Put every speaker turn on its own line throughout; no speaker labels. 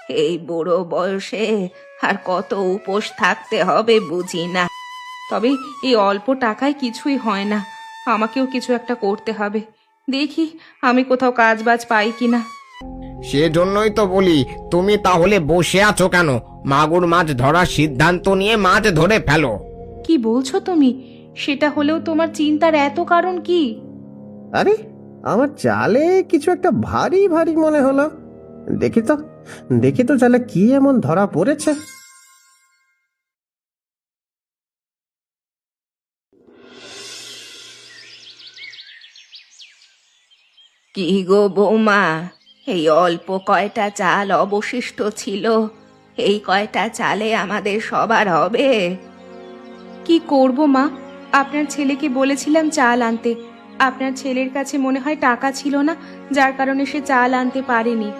এই বুড়ো বয়সে আর কত উপোস থাকতে হবে বুঝি না। তবে এই অল্প টাকায় কিছুই হয় না, আমাকেও কিছু একটা করতে হবে। দেখি আমি কোথাও কাজ বাজ পাই কিনা।
সেজন্যই তো বলি, তুমি তাহলে বসে আছো কেন? মাগুর মাছ ধরার সিদ্ধান্ত নিয়ে মাছ ধরে ফেলো।
কি বলছো তুমি? সেটা হলেও তোমার চিন্তার এত কারণ কি?
আরে, আমার জালে কিছু একটা ভারী ভারী মনে হলো। দেখি তো, দেখি তো জালে কি এমন ধরা পড়েছে।
কি গো বৌমা, এই অল্প কয়টা চাল অবশিষ্ট ছিল, এই কয়টা চালে আমাদের সবার হবে? কি করব মা, আপনার ছেলেকে বলেছিলাম চাল আনতে। আপনার ছেলের কাছে মনে হয় টাকা ছিল না, যার কারণে সে চাল আনতে পারেনি।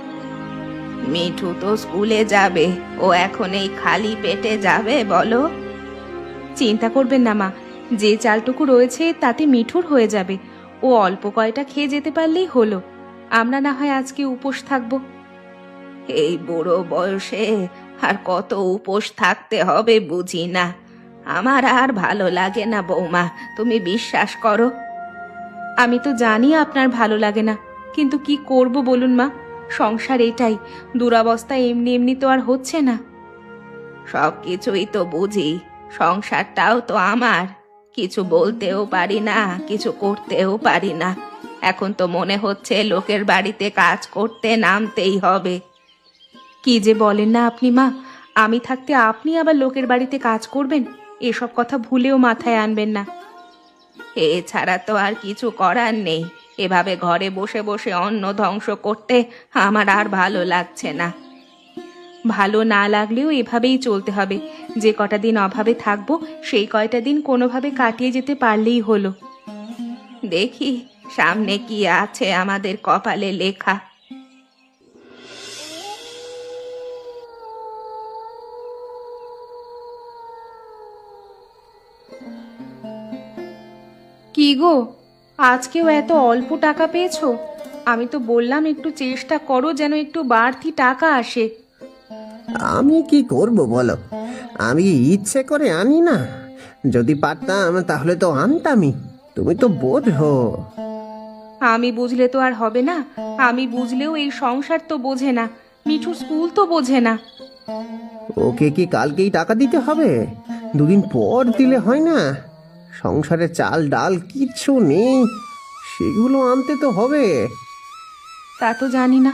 মিঠু তো স্কুলে যাবে, ও এখন এই খালি পেটে যাবে বলো? চিন্তা করবেন না মা, যে চালটুকু রয়েছে তাতে মিঠুর হয়ে যাবে। ও অল্প কয়টা খেয়ে যেতে পারলেই হলো। আমরা না হয় আজকে উপোস থাকবো। এই বুড়ো বয়সে আর কত উপোস থাকতে হবে বুঝি না। আমার আর ভালো লাগে না বৌমা, তুমি বিশ্বাস করো। আমি তো জানি আপনার ভালো লাগে না, কিন্তু কি করব বলুন মা, সংসার এটাই, দুরবস্থা এমনি এমনি তো আর হচ্ছে না। সব কিছুই তো বুঝি, সংসারটাও তো আমার, কিছু বলতেও পারি না, কিছু করতেও পারি না। এখন তো মনে হচ্ছে লোকের বাড়িতে কাজ করতে নামতেই হবে। কি যে বলেন না আপনি মা, আমি থাকতে আপনি আবার লোকের বাড়িতে কাজ করবেন? এসব কথা ভুলেও মাথায় আনবেন না। এছাড়া তো আর কিছু করার নেই, এভাবে ঘরে বসে বসে অন্ন ধ্বংস করতে আমার আর ভালো লাগছে না। ভালো না লাগলেও এভাবেই চলতে হবে। যে কটা দিন অভাবে থাকবো, সেই কয়টা দিন কোনোভাবে কাটিয়ে যেতে পারলেই হলো। দেখি সামনে কি আছে আমাদের কপালে লেখা। কি গো, আজকেও এত অল্প টাকা পেয়েছো? আমি তো বললাম একটু চেষ্টা করো যেন একটু বাড়তি টাকা আসে।
আমি কি করব বলো, আমি ইচ্ছে করে আনি না। যদি পারতাম তাহলে তো আনতামই, তুমি তো বোঝো।
আমি বুঝলে তো আর হবে না, আমি বুঝলেও এই সংসার তো বোঝে না, মিঠু স্কুল তো বোঝে না।
ওকে কি কালকেই টাকা দিতে হবে? দুদিন পর দিলে হয় না? সংসারে চাল ডাল কিচ্ছু নেই, সেগুলো আনতে তো হবে।
তা তো জানি না,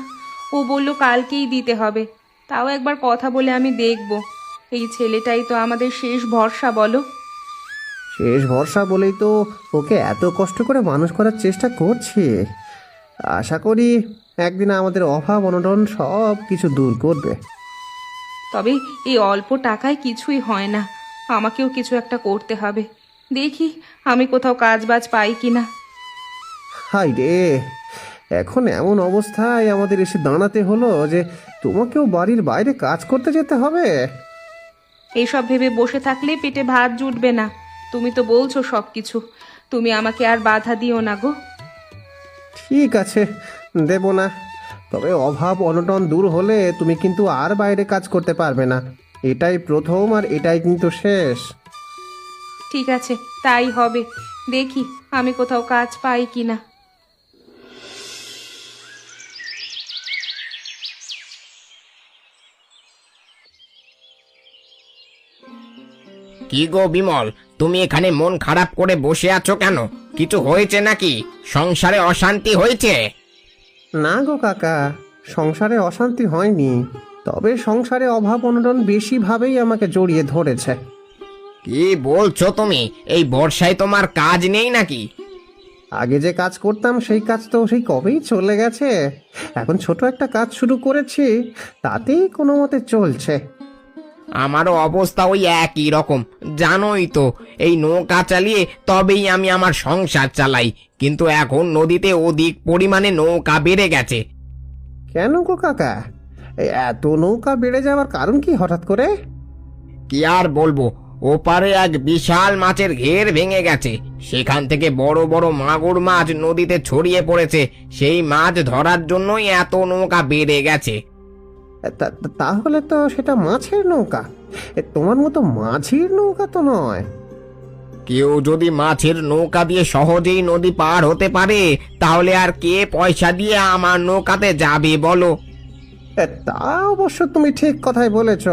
ও বলল কালকেই দিতে হবে। তাও একবার কথা বলে আমি দেখব। এই ছেলেটাই তো আমাদের শেষ ভরসা বলো।
শেষ ভরসা বলেই তো ওকে এত কষ্ট করে মানুষ করার চেষ্টা করছি। আশা করি একদিন আমাদের অভাব অনটন সব কিছু দূর করবে।
তবে এই অল্প টাকায় কিছুই হয় না, আমাকেও কিছু একটা করতে হবে। দেখি আমি কোথাও কাজ বাজ পাই কিনা।
হাই রে, এখন এমন অবস্থায় আমাদের এসে দাঁড়াতে হলো যে তোমাকেও বাড়ির বাইরে কাজ করতে যেতে হবে।
এইসব ভেবে বসে থাকলে পেটে ভাত জুটবে না। তুমি তো বলছো সব কিছু, তুমি আমাকে আর বাধা দিও না গো।
ঠিক আছে, দেব না। তবে অভাব অনটন দূর হলে তুমি কিন্তু আর বাইরে কাজ করতে পারবে না। এটাই প্রথম আর এটাই কিন্তু শেষ।
ঠিক আছে, তাই হবে। দেখি আমি কোথাও কাজ পাই কিনা।
কি গো বিমল, তুমি এখানে মন খারাপ করে বসে আছো কেন? কিছু হয়েছে নাকি? সংসারে অশান্তি হয়েছে?
না গো কাকা, সংসারে অশান্তি হয়নি, তবে সংসারে অভাব অনটন বেশিভাবেই আমাকে জড়িয়ে ধরেছে।
কি বলছো তুমি? এই বর্ষায় তোমার কাজ নেই নাকি?
আগে যে কাজ করতাম সেই কাজ তো সেই কবেই চলে গেছে। এখন ছোট একটা কাজ শুরু করেছি, তাতেই কোনো মতে চলছে।
আমারও অবস্থা ওই একই রকম, জানোই তো। এই নৌকা চালিয়ে তবেই আমি আমার সংসার চালাই, কিন্তু এখন নদীতে অধিক পরিমাণে নৌকা বেড়ে গেছে।
কেন গো কাকা, এত নৌকা বেড়ে যাওয়ার কারণ কি হঠাৎ করে?
কি আর বলবো, ওপারে এক বিশাল মাছের ঘের ভেঙে গেছে। সেখান থেকে বড় বড় মাগুর মাছ নদীতে ছড়িয়ে পড়েছে। সেই মাছ ধরার জন্যই এত নৌকা বেড়ে গেছে।
তাহলে তো সেটা মাছের নৌকা। তোমার মতো মাঝির নৌকা তো নয়।
কেউ যদি মাছের নৌকা দিয়ে সহজেই নদী পার হতে পারে, তাহলে আর কে পয়সা দিয়ে আমার নৌকাতে যাবে বলো?
তা অবশ্য তুমি ঠিক কথাই বলেছ।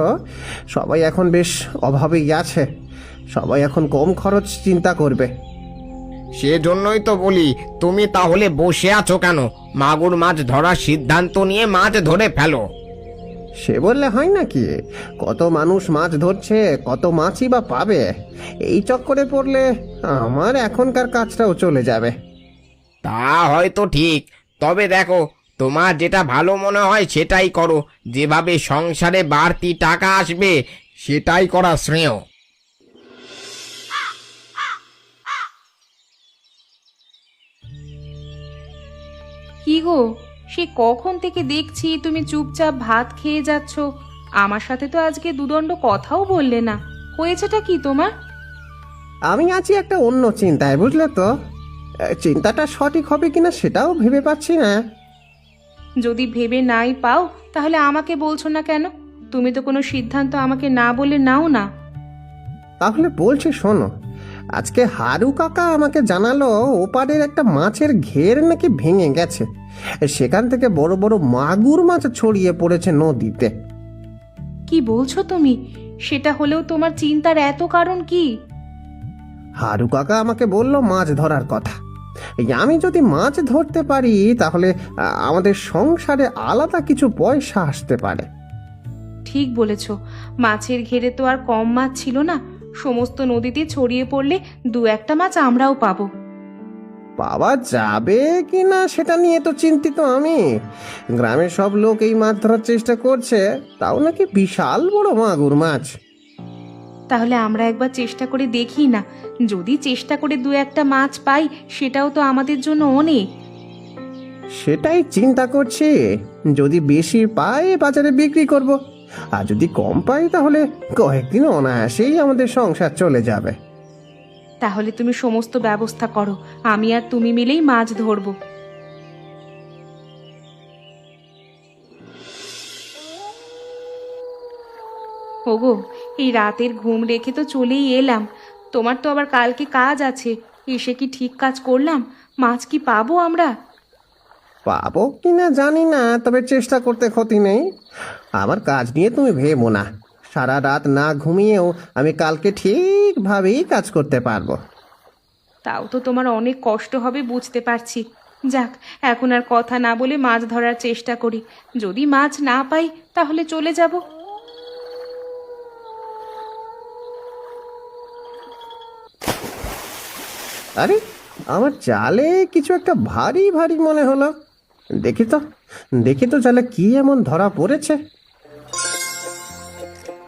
সবাই এখন বেশ অভাবেই আছে, সবাই এখন কম খরচ চিন্তা করবে।
সেজন্যই তো বলি, তুমি তাহলে বসে আছো কেন? মাগুর মাছ ধরার সিদ্ধান্ত নিয়ে মাছ ধরে ফেলো।
সে বললে হয় নাকি? কত মানুষ মাছ ধরছে, কত মাছই বা পাবে। এই চক্করে পড়লে আমার এখনকার কাজটাও চলে যাবে।
তা হয়তো ঠিক, তবে দেখো, তোমার যেটা ভালো মনে হয় সেটাই করো। যেভাবে সংসারে বাড়তি টাকা আসবে সেটাই করা শ্রেয়।
কি গো, সে কখন থেকে দেখছি তুমি চুপচাপ ভাত খেয়ে যাচ্ছ। আমার সাথে তো আজকে দুদণ্ড কথাও বললে না। হয়েছেটা কি তোমার?
আমি আছি একটা অন্য চিন্তায়, বুঝলে তো। চিন্তাটা সঠিক হবে কিনা সেটাও ভেবে পাচ্ছি না।
যদি ভেবে নাই পাও তাহলে আমাকে বলছো না কেন? তুমি তো কোনো সিদ্ধান্ত আমাকে না বলে নাও না।
তাহলে বলছি শোনো, আজকে হারু কাকা আমাকে জানালো ওপারের একটা মাছের ঘের নাকি ভেঙে গেছে। সেখান থেকে বড় বড় মাগুর মাছ ছড়িয়ে পড়েছে নদীতে।
কি বলছো তুমি? সেটা হলেও তোমার চিন্তার এত কারণ কি?
হারু কাকা আমাকে বলল মাছ ধরার কথা। আমি যদি মাছ ধরতে পারি তাহলে আমাদের সংসারে আলাদা কিছু পয়সা আসতে পারে।
ঠিক বলেছ, মাছের ঘেরে তো আর কম মাছ ছিল না। সমস্ত নদীতে ছড়িয়ে পড়লে দু একটা মাছ আমরাও পাবো।
পাওয়া যাবে কিনা সেটা নিয়ে তো চিন্তিত আমি। গ্রামের সব লোক এই মাছ ধরার চেষ্টা করছে, তাও নাকি বিশাল বড় মাগুর মাছ।
তাহলে আমরা একবার চেষ্টা করে দেখি না? যদি চেষ্টা করে দু একটা মাছ পাই সেটাও তো আমাদের জন্য অনেক।
সেটাই চিন্তা করছি। যদি বেশি পাই বাজারে বিক্রি করব, আর যদি কম পাই তাহলে কয়েকদিন অনায়াসেই আমাদের সংসার চলে যাবে।
তাহলে তুমি সমস্ত ব্যবস্থা করো, আমি আর তুমি মিলেই মাছ ধরবো। ওগো, এই রাতের ঘুম রেখে তো চলেই এলাম। তোমার তো আবার কালকে কাজ আছে। এসে কি ঠিক কাজ করলাম? মাছ কি পাবো আমরা?
পাবো কিনা জানি না, তবে চেষ্টা করতে ক্ষতি নেই। আমার কাজ নিয়ে তুমি ভেবো না। সারা রাত না ঘুমিয়েও আমি কালকে ঠিকভাবেই কাজ করতে পারবো।
তাও তো তোমার অনেক কষ্ট হবে বুঝতে পারছি। যাক, এখন আর কথা না বলে মাছ ধরার চেষ্টা করি। যদি মাছ না পাই তাহলে চলে যাব।
আরে, আমার জালে কিছু একটা ভারী ভারী মনে হলো। দেখি তো, দেখি তো জালে কি এমন ধরা পড়েছে।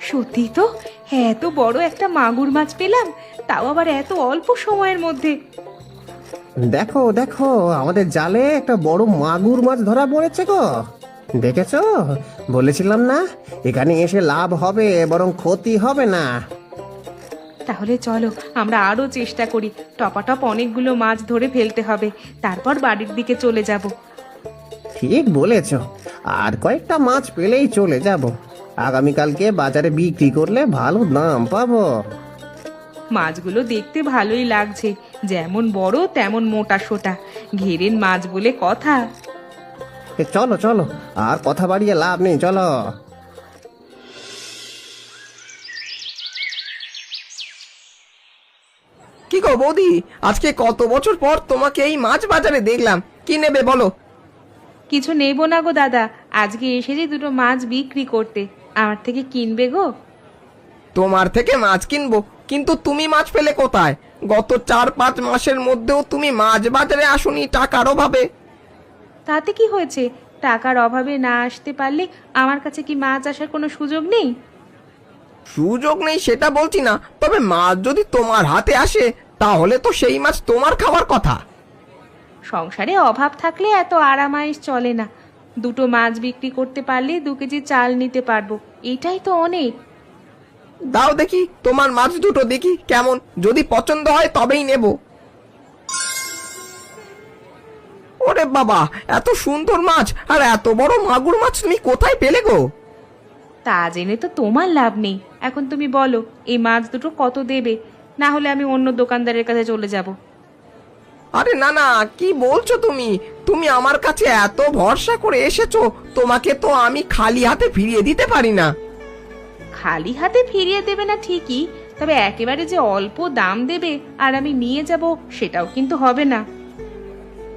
সত্যি তো, এত বড় একটা মাগুর মাছ পেলাম, তাও আবার এত অল্প সময়ের মধ্যে।
দেখো দেখো, আমাদের জালে একটা বড় মাগুর মাছ ধরা পড়েছে গো। দেখেছো, বলেছিলাম না এখানে এসে লাভ হবে বরং ক্ষতি হবে না।
তাহলে চলো আমরা আরো চেষ্টা করি। টপাটপ অনেকগুলো মাছ ধরে ফেলতে হবে, তারপর বাড়ির দিকে চলে যাব।
ঠিক বলেছ, আর কয়েকটা মাছ পেলেই চলে যাব। আগামীকালকে বাজারে বিক্রি করলে ভালো দাম পাবো।
মাছগুলো দেখতে ভালোই লাগছে, যেমন বড় তেমন মোটা সোটা। ঘেরেন মাছ বলে কথা।
চলো চলো, আর কথা বাড়িয়ে লাভ নেই, চলো।
কি গো বৌদি, আজকে কত বছর পর তোমাকে এই মাছ বাজারে দেখলাম। কি নেবে বলো?
কিছু নেব না গো দাদা, আজকে এসেছি দুটো মাছ বিক্রি করতে। আমার থেকে কিনবে গো?
তোমার থেকে মাছ কিনবো, কিন্তু তুমি মাছ পেলে কোথায়? গত 4-5 মাসের মধ্যেও তুমি মাছ বাজারে আসোনি টাকার অভাবে।
তাতে কি হয়েছে? টাকার অভাবে না আসতে পারলে আমার কাছে কি মাছ আসার কোনো সুযোগ নেই?
সুযোগ নেই সেটা বলছি না, তবে মাছ যদি তোমার হাতে আসে তাহলে তো সেই মাছ তোমার খাওয়ার কথা।
সংসারে অভাব থাকলে এত আরামাইশ চলে না। দুটো মাছ বিক্রি করতে পারলে 2 কেজি চাল নিতে পারবো, এটাই তো অনেক।
দাও দেখি তোমার মাছ দুটো, দেখি কেমন, যদি পছন্দ হয় তবেই নেব। ওরে বাবা, এত সুন্দর মাছ আর এত বড় মাগুর মাছ তুমি কোথায় পেলে গো?
কাজ এনে তো তোমার লাভ নেই। এখন তুমি বলো এই মাছ দুটো কত দেবে, না হলে আমি অন্য দোকানদারের কাছে চলে যাব।
আরে না না, কি বলছো তুমি? তুমি আমার কাছে এত ভরসা করে এসেছো, তোমাকে তো আমি খালি হাতে ফিরিয়ে দিতে পারি না।
খালি হাতে ফিরিয়ে দেবে না ঠিকই, তবে একেবারে যে অল্প দাম দেবে আর আমি নিয়ে যাব সেটাও কিন্তু হবে না।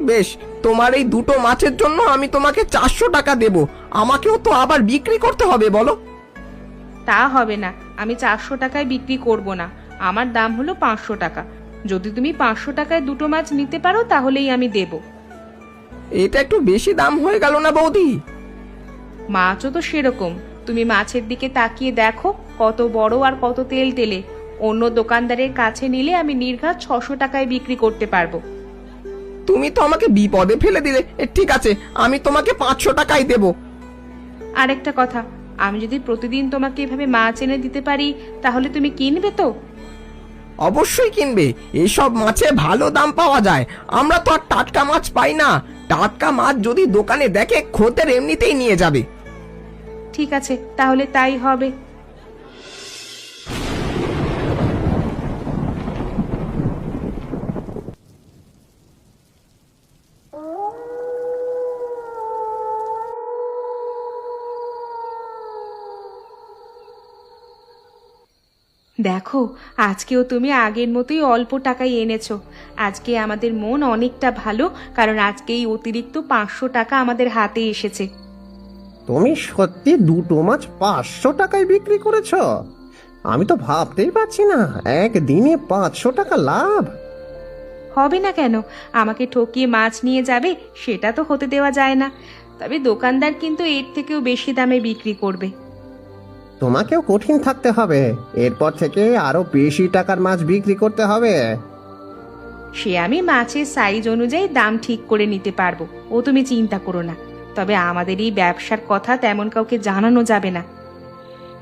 বেশ, তোমার এই দুটো মাছের জন্য আমি তোমাকে 400 টাকা দেব। আমাকেও তো আবার বিক্রি করতে হবে, বলো।
তা হবে না, আমি 400 টাকায় বিক্রি করব না। আমার দাম হলো 500 টাকা। যদি তুমি 500 টাকায় দুটো মাছ নিতে পারো তাহলেই আমি দেব।
এটা একটু বেশি দাম হয়ে গেল না বৌদি?
মাছও তো সেরকম, তুমি মাছের দিকে তাকিয়ে দেখো কত বড় আর কত তেল তেলে। অন্য দোকানদারের কাছে নিলে আমি নির্ঘাত 600 টাকায় বিক্রি করতে পারবো।
তুমি তো আমাকে বিপদে ফেলে দিলে। ঠিক আছে, আমি তোমাকে 500 টাকাই দেব।
আরেকটা কথা, আমি যদি প্রতিদিন তোমাকে এভাবে মাছ এনে দিতে পারি তাহলে তুমি কিনবে তো?
অবশ্যই কিনবে, এসব মাছে ভালো দাম পাওয়া যায়। আমরা তো আর টাটকা মাছ পাই না। টাটকা মাছ যদি দোকানে দেখে খদ্দের এমনিতেই নিয়ে যাবে।
ঠিক আছে, তাহলে তাই হবে। দেখো, আজকেও তুমি আগের মতোই অল্প টাকায় এনেছো। আজকে আমাদের মন অনেকটা ভালো, কারণ আজকে এই অতিরিক্ত 500 টাকা আমাদের হাতে এসেছে।
তুমি সত্যি দুটো মাছ 500 টাকায় বিক্রি করেছো? আমি তো ভাবতেই পারছি না, একদিনে 500 টাকা লাভ।
হবে না কেন? আমাকে ঠকিয়ে মাছ নিয়ে যাবে সেটা তো হতে দেওয়া যায় না। তবে দোকানদার কিন্তু এর থেকেও বেশি দামে বিক্রি করবে।
তোমাকেও কঠিন থাকতে হবে, এরপর থেকে আরো বেশি টাকার মাছ বিক্রি করতে হবে।
সে আমি মাছের সাইজ অনুযায়ী দাম ঠিক করে নিতে পারবো, ও তুমি চিন্তা করো না। তবে আমাদের এই ব্যবসার কথা তেমন কাউকে জানানো যাবে না।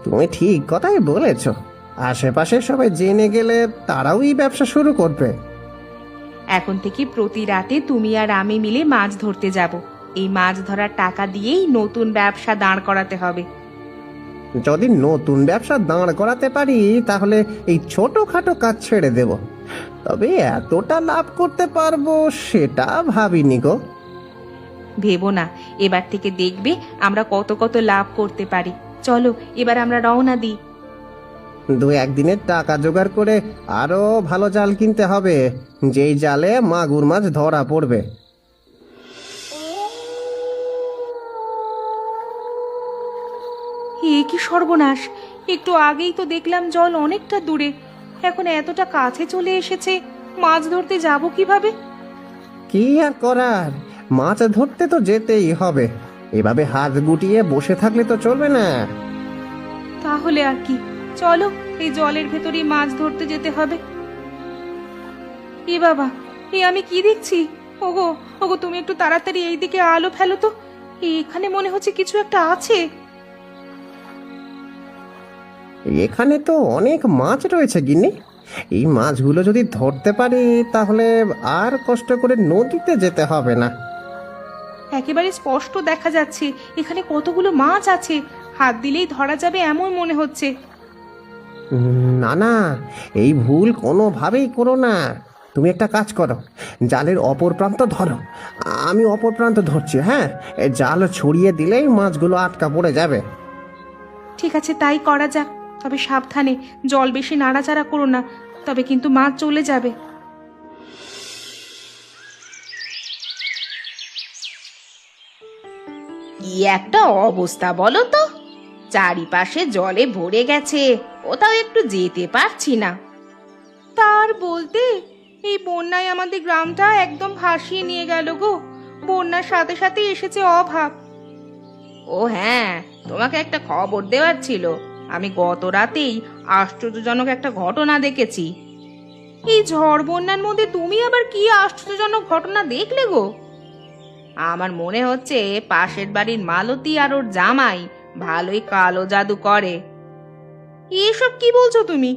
তুমি ঠিক কথাই বলেছ, আশেপাশে সবাই জেনে গেলে তারাও এই ব্যবসা শুরু করবে।
এখন থেকে প্রতি রাতে তুমি আর আমি মিলে মাছ ধরতে যাব। এই মাছ ধরার টাকা দিয়েই নতুন ব্যবসা দাঁড় করাতে হবে।
যদি নতুন ব্যবসা দাঁড় করাতে পারি তাহলে এই ছোটখাটো কাজ ছেড়ে দেব। তবে এতটা লাভ করতে পারবো সেটা ভাবিনি গো।
ভেবো না, এবার থেকে দেখবে আমরা কত কত লাভ করতে পারি। চলো এবার আমরা রওনা দিই।
2-1 দিনের টাকা জোগাড় করে আরো ভালো জাল কিনতে হবে, যেই জালে মাগুর মাছ ধরা পড়বে।
এ কি সর্বনাশ! একটু আগেই তো দেখলাম জল অনেকটা দূরে, এখন এতটা কাছে চলে এসেছে। মাছ ধরতে যাব কিভাবে?
কি আর করার, মাছ ধরতে তো যেতেই হবে। এভাবে হাত গুটিয়ে বসে থাকলে তো চলবে না।
তাহলে আর কি, চলো এই জলের ভেতরই মাছ ধরতে যেতে হবে। এ বাবা, এ আমি কি দেখছি! ওগো ওগো, তুমি একটু তাড়াতাড়ি এইদিকে আলো ফেলো তো। এখানে মনে হচ্ছে কিছু একটা আছে।
এখানে তো অনেক মাছ রয়েছে গিন্নি। এই মাছগুলো যদি ধরতে পারি তাহলে আর কষ্ট করে নদীতে যেতে হবে না।
একেবারে স্পষ্ট দেখা যাচ্ছে এখানে কতগুলো মাছ আছে। হাত দিলেই ধরা যাবে এমন মনে হচ্ছে।
না না, এই ভুল কোনোভাবেই করো না। তুমি একটা কাজ করো, জালের অপর প্রান্ত ধরো, আমি অপর প্রান্ত ধরছি। হ্যাঁ, এই জাল ছড়িয়ে দিলেই মাছগুলো আটকা পড়ে যাবে।
ঠিক আছে, তাই করা যাক। তবে সাবধানে, জল বেশি নাড়াচাড়া করো না, তবে কিন্তু মাছ চলে যাবে। কি একটা অবস্থা বলো তো! চারিপাশে জলে ভরে গেছে, কোথাও একটু যেতে পারছি না। তার বলতে, এই বন্যায় আমাদের গ্রামটা একদম ভাসিয়ে নিয়ে গেল গো। বন্যার সাথে সাথে এসেছে অভাব। ও হ্যাঁ, তোমাকে একটা খবর দেওয়ার ছিল। আমি গত রাতেই আশ্চর্যজনক একটা ঘটনা দেখেছি। এই ঝড় বন্যার মধ্যে তুমি আবার কি আশ্চর্যজনক ঘটনা দেখলে গো? আমার মনে হচ্ছে পাশের বাড়ির মালতী আর ওর জামাই ভালোই কালো জাদু করে। এসব কি বলছো তুমি?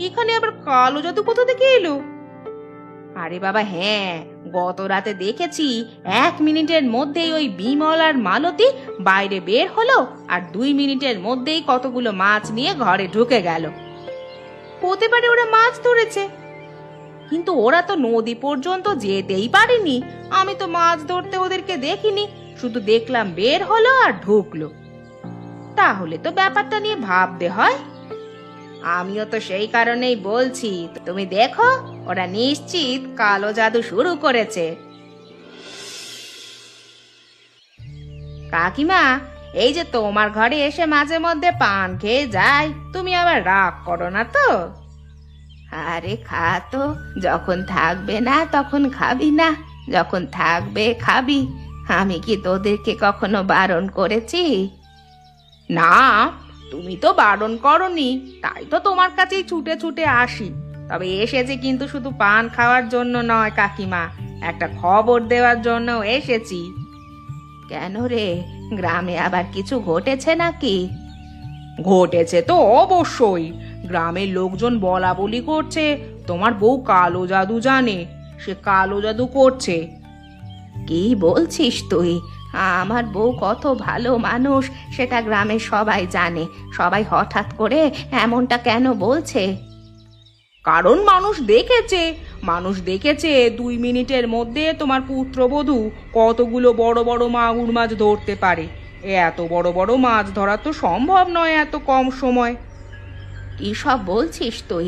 এখানে আবার কালো জাদু কোথা থেকে এলো? আরে বাবা হ্যাঁ, গত রাতে দেখেছি 1 মিনিটের মধ্যেই ওই বিমল আর মালতী বাইরে বের হলো, আর 2 মিনিটের মধ্যেই কতগুলো মাছ নিয়ে ঘরে ঢুকে গেল। হতে পারে ওরা মাছ ধরেছে, কিন্তু ওরা তো নদী পর্যন্ত যেতেই পারেনি। আমি তো মাছ ধরতে ওদেরকে দেখিনি, শুধু দেখলাম বের হলো আর ঢুকলো। তাহলে তো ব্যাপারটা নিয়ে ভাবতে হয়। আমিও তো সেই কারণেই বলছি, তুমি দেখো ওরা নিশ্চিত কালো জাদু শুরু করেছে। কাকিমা, এই যে তোমার ঘরে এসে মাঝে মধ্যে পান খেয়ে যাই, তুমি আবার রাগ করো না তো? আরে খা তো, যখন থাকবে না তখন খাবি না, যখন থাকবে খাবি। আমি কি তোদেরকে কখনো বারণ করেছি? না, তুমি তো বারণ করনি, তাই তো তোমার কাছেই ছুটে ছুটে আসি। তবে এসেছি কিন্তু শুধু পান খাওয়ার জন্য নয় কাকিমা, একটা খবর দেওয়ার জন্য এসেছি। কেন রে, গ্রামে আবার কিছু ঘটেছে নাকি? ঘটেছে তো অবশ্যই। গ্রামের লোকজন বলা বলি করছে তোমার বউ কালো জাদু জানে, সে কালো জাদু করছে। কি বলছিস তুই? আমার বউ কত ভালো মানুষ, সেটা গ্রামের সবাই জানে। সবাই হঠাৎ করে এমনটা কেন বলছে? কারণ মানুষ দেখেছে 2 মিনিটের মধ্যে তোমার পুত্রবধূ কতগুলো বড় বড় মাগুর মাছ ধরতে পারে। এত বড় বড় মাছ ধরা তো সম্ভব নয় এত কম সময়। কি সব বলছিস তুই?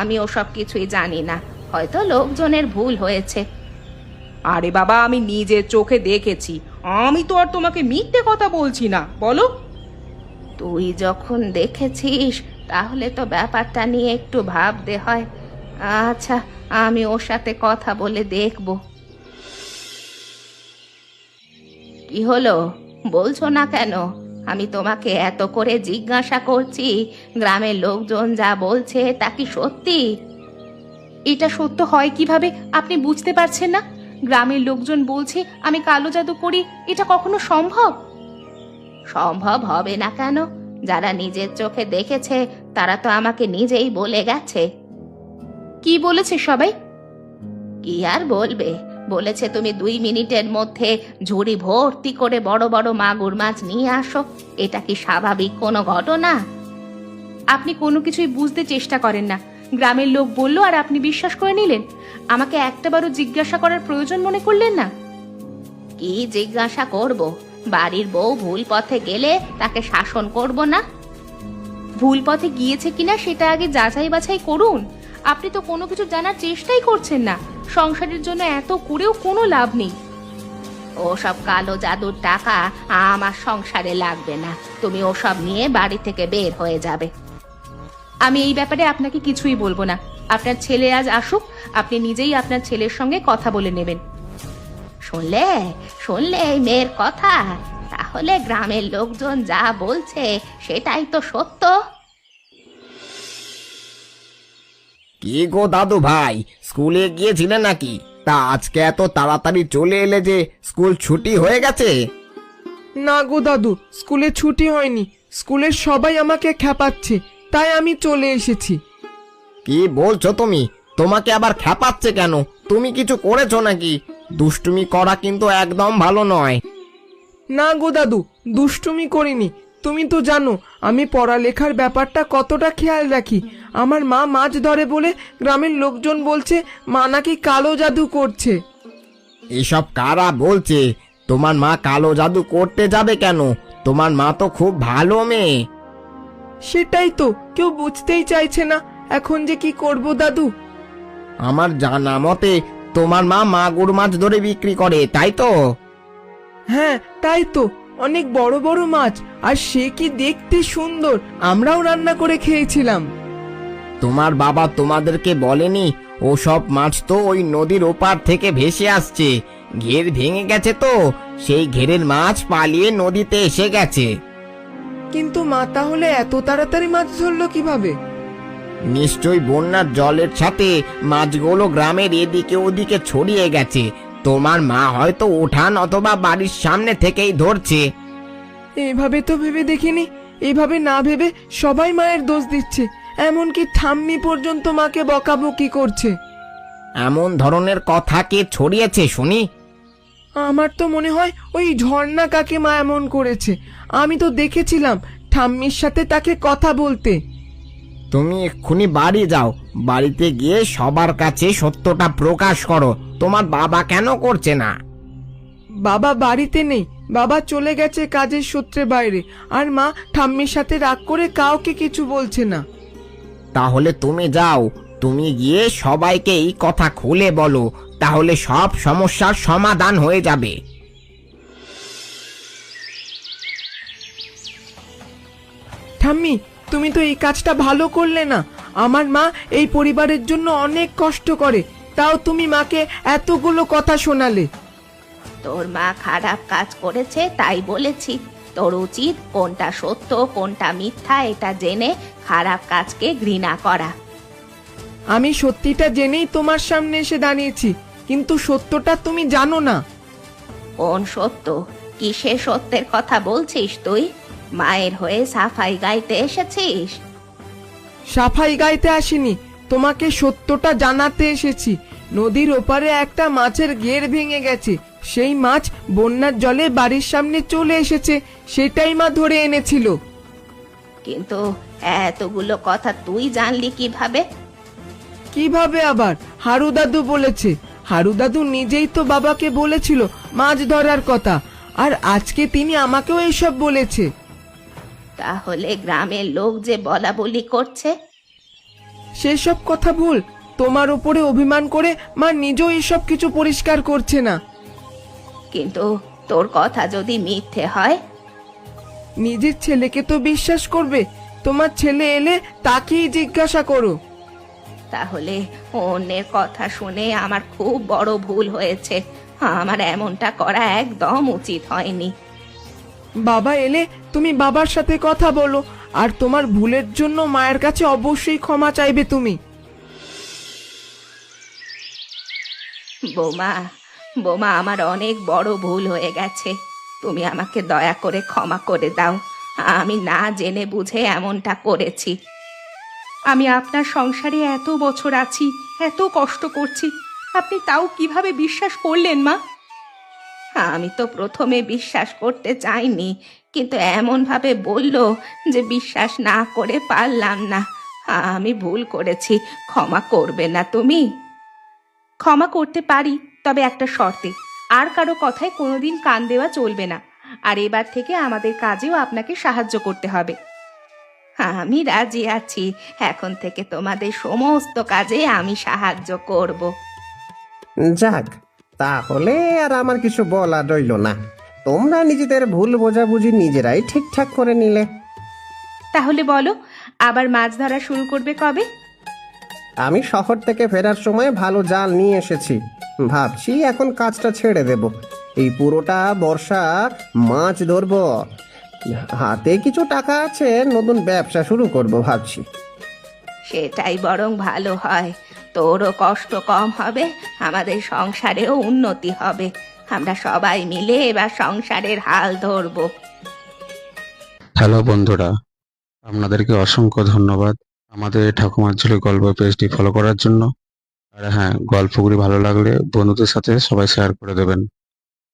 আমি ওসব কিছুই জানি না, হয়তো লোকজনের ভুল হয়েছে। আরে বাবা, আমি নিজের চোখে দেখেছি, আমি তো আর তোমাকে মিথ্যে কথা বলছি না, বলো। তুই যখন দেখেছিস তাহলে তো ব্যাপারটা নিয়ে একটু ভাবতে হয়। আচ্ছা, আমি ওর সাথে কথা বলে দেখব। কি হলো, বলছো না কেন? আমি তোমাকে এত করে জিজ্ঞাসা করছি, গ্রামের লোকজন যা বলছে তা কি সত্যি? এটা সত্য হয় কিভাবে আপনি বুঝতে পারছেন না? গ্রামের লোকজন বলছে আমি কালো জাদু করি, এটা কখনো সম্ভব? সম্ভব হবে না কেন? যারা নিজের চোখে দেখেছে তারা তো আমাকে নিজেই বলে গেছে। কি বলেছে সবাই? কি আর বলবে, বলেছে তুমি 2 মিনিটের মধ্যে ঝুড়ি ভর্তি করে বড় বড় মাগুর মাছ নিয়ে আসো। এটা কি স্বাভাবিক কোনো ঘটনা? আপনি কোনো কিছুই বুঝতে চেষ্টা করেন না। গ্রামের লোক বলল আর আপনি বিশ্বাস করে নিলেন? আমাকে একটাবারও জিজ্ঞাসা করার প্রয়োজন মনে করলেন না? কি জিজ্ঞাসা করব? বাড়ির বউ ভুল পথে গেলে তাকে শাসন করব না? ভুল পথে গিয়েছে কিনা সেটা আগে যাচাই বাছাই করুন। আপনি তো কোনো কিছু জানার চেষ্টাই করছেন না। সংসারের জন্য এত করেও কোনো লাভ নেই। ওসব কালো জাদুর টাকা আমার সংসারে লাগবে না। তুমি ওসব নিয়ে বাড়ি থেকে বের হয়ে যাবে। আমি এই ব্যাপারে আপনাকে কিছুই বলবো না। আপনার ছেলে আজ আসুক, আপনি নিজেই আপনার ছেলের সঙ্গে কথা বলে নেবেন। শুনলে শুনলে এই মেয়ের কথা? তাহলে গ্রামের লোকজন যা বলছে সেটাই তো সত্য।
কি গো দাদু ভাই, স্কুলে গিয়েছিলে নাকি? তা আজকে এত তাড়াতাড়ি চলে এলে যে, স্কুল ছুটি হয়ে গেছে?
না গো দাদু, স্কুলে ছুটি হয়নি। স্কুলের সবাই আমাকে খেপাচ্ছে, তাই আমি চলে এসেছি।
কি বলছো তুমি? তোমাকে আবার খেপাচ্ছে কেন? তুমি কিছু করেছো নাকি? দুষ্টুমি করা কিন্তু একদম ভালো নয়।
না গো দাদু, দুষ্টুমি করিনি। তুমি তো জানো আমি পড়ালেখার ব্যাপারটা কতটা খেয়াল রাখি। আমার মা মাছ ধরে বলে গ্রামের লোকজন বলছে মা নাকি কালো জাদু করছে।
এসব কারা বলছে? তোমার মা কালো জাদু করতে যাবে কেন? তোমার মা তো খুব ভালো মেয়ে।
সেটাই তো কেউ বুঝতেই চাইছে না। এখন যে কি করব দাদু?
আমার জানা মতে তোমার মা মাগুর মাছ ধরে বিক্রি করে, তাই তো?
হ্যাঁ তাই তো, অনেক বড় বড় মাছ, আর সে কি দেখতে সুন্দর। আমরাও রান্না করে খেয়েছিলাম।
তোমার বাবা তোমাদেরকে বলেনি ও সব মাছ তো ওই নদীর ওপার থেকে ভেসে আসছে? ঘের ভেঙে গেছে তো, সেই ঘেরের মাছ পালিয়ে নদীতে এসে গেছে।
কিন্তু মা তাহলে এত তাড়াতাড়ি মাছ ধরলো কিভাবে?
নিশ্চয়ই বন্যার জলের সাথে মাছগুলো গ্রামের এদিকে ওদিকে ছড়িয়ে গেছে। তোমার মা হয়তো উঠান অথবা বাড়ির সামনে থেকেই ধরছে।
এভাবে তো ভেবে দেখিনি। এভাবে না ভেবে সবাই মায়ের দোষ দিচ্ছে, এমনকি ঠাম্মি পর্যন্ত মাকে বকাবকি করছে।
এমন ধরনের কথা কে ছড়িয়েছে শুনি?
আমার তো মনে হয় ওই ঝর্ণা কাকিমা এমন করেছে। আমি তো দেখেছিলাম ঠাম্মির সাথে তাকে কথা বলতে।
তুমি এক্ষুনি বাড়ি যাও, বাড়িতে গিয়ে সবার কাছে সত্যটা প্রকাশ করো। তোমার বাবা কেন করছে না?
বাবা বাড়িতে নেই, বাবা চলে গেছে কাজের সূত্রে বাইরে। আর মা ঠাম্মির সাথে রাগ করে কাউকে কিছু বলছে না।
তাহলে তুমি যাও, তুমি গিয়ে সবাইকে এই কথা খুলে বলো, তাহলে সব সমস্যার সমাধান হয়ে যাবে।
ঠাম্মি, তুমি তো এই কাজটা ভালো করলে না। আমার মা এই পরিবারের জন্য অনেক কষ্ট করে, তাও তুমি মাকে এতগুলো কথা শোনালে।
তোর মা খারাপ কাজ করেছে তাই বলেছি। তোর উচিত কোনটা সত্য কোনটা মিথ্যা এটা জেনে খারাপ কাজকে ঘৃণা করা।
আমি সত্যিটা জেনেই তোমার সামনে এসে দাঁড়িয়েছি, কিন্তু সত্যটা তুমি জানো না।
কোন সত্য? কিসের সত্যের কথা বলছিস তুই? মায়ের হয়ে সাফাই গাইতে এসেছিস?
সাফাই গাইতে আসিনি, তোমাকে সত্যটা জানাতে এসেছি। নদীর ওপারে একটা মাছের ঘের ভেঙে গেছে। সেই মাছ বন্যার জলে বাড়ির সামনে চলে এসেছে, সেটাই মা ধরে এনেছিল।
কিন্তু এতগুলো কথা তুই জানলি কিভাবে?
কিভাবে আবার? হারু দাদু বলেছে। হারু দাদু নিজেই তো বাবাকে বলেছিল মাছ ধরার কথা, আর আজকে তিনি আমাকেও এইসব বলেছে।
তাহলে গ্রামের লোক যে বলা বলি করছে?
সেসব কথা ভুল। তোমার উপরে অভিমান করে মা নিজেও এসব কিছু পরিষ্কার করছে না।
কিন্তু তোর কথা যদি মিথ্যে হয়?
নিজের ছেলেকে তো বিশ্বাস করবে। তোমার ছেলে এলে তাকেই জিজ্ঞাসা করো।
তাহলে অন্যের কথা শুনে আমার খুব বড় ভুল হয়েছে। আমার এমনটা করা একদম উচিত হয়নি।
বাবা এলে তুমি বাবার সাথে কথা বলো, আর তোমার ভুলের জন্য মায়ের কাছে অবশ্যই ক্ষমা চাইবে তুমি।
বৌমা, বৌমা, আমার অনেক বড় ভুল হয়ে গেছে। তুমি আমাকে দয়া করে ক্ষমা করে দাও। আমি না জেনে বুঝে এমনটা করেছি। আমি আপনার সংসারে এত বছর আছি, এত কষ্ট করছি, আপনি তাও কিভাবে বিশ্বাস করলেন মা? আমি তো প্রথমে বিশ্বাস করতে চাইনি, কিন্তু এমন ভাবে বলল যে বিশ্বাস না করে পারলাম না। আমি ভুল করেছি, ক্ষমা করবে না তুমি? ক্ষমা করতে পারি, তবে একটা শর্তে। আর কারো কথায় কোনোদিন কান দেওয়া চলবে না। আর এবার থেকে আমাদের কাজেও আপনাকে সাহায্য করতে হবে। আমি রাজি আছি, এখন থেকে তোমাদের সমস্ত কাজে আমি সাহায্য করব।
যাক, তাহলে আর আমার কিছু বলার রইল না। তোমরা নিজেদের ভুল বোঝাবুঝি নিজেরাই ঠিকঠাক করে নিলে।
তাহলে বলো, আবার মাছ ধরা শুরু করবে কবে?
আমি শহর থেকে ফেরার সময় ভালো জাল নিয়ে এসেছি। ভাবছি এখন কাজটা ছেড়ে দেব। এই পুরোটা বর্ষা মাছ ধরবো। হাতে কিছু টাকা আছে, নতুন ব্যবসা শুরু করব ভাবছি।
সেটাই বরং ভালো হয়। তোরও কষ্ট কম হবে, আমাদের সংসারেও উন্নতি হবে। আমরা সবাই মিলে এবার সংসারের হাল ধরবো।
হ্যালো বন্ধুরা, আপনাদেরকে অসংখ্য ধন্যবাদ আমাদের এই ঠাকুমার ঝুলি গল্প পেজটি ফলো করার জন্য। আর হ্যাঁ, গল্পগুলি ভালো লাগলে বন্ধুদের সাথে সবাই শেয়ার করে দেবেন।